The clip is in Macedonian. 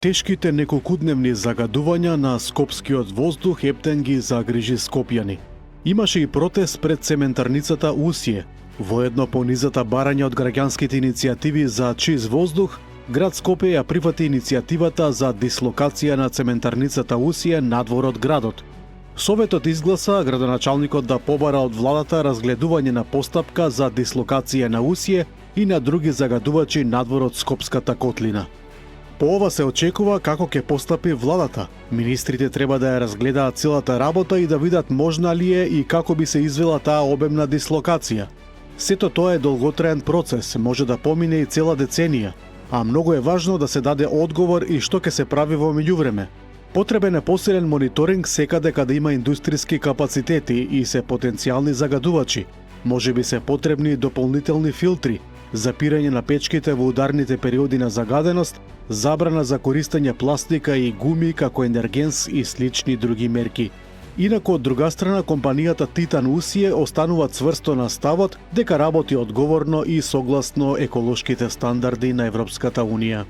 Тешките неколкудневни загадувања на скопскиот воздух ептен ги загрижи скопјани. Имаше и протест пред цементарницата Усие. Воедно по низата барање од граѓанските иницијативи за чист воздух, град Скопје ја прифати иницијативата за дислокација на цементарницата Усие надвор од градот. Советот изгласа градоначалникот да побара од владата разгледување на постапка за дислокација на Усие и на други загадувачи надвор од Скопската котлина. По ова се очекува како ќе постапи владата. Министрите треба да ја разгледаат целата работа и да видат можна ли е и како би се извела таа обемна дислокација. Сето тоа е долготраен процес, може да помине и цела деценија, а многу е важно да се даде одговор и што ќе се прави во меѓувреме. Потребен е посилен мониторинг секаде каде има индустријски капацитети и се потенцијални загадувачи. Може би се потребни дополнителни филтри, запирање на печките во ударните периоди на загаденост, забрана за користење пластика и гуми како енергенс и слични други мерки. Инаку од друга страна компанијата Титан Усие останува цврсто на ставот дека работи одговорно и согласно еколошките стандарди на Европската Унија.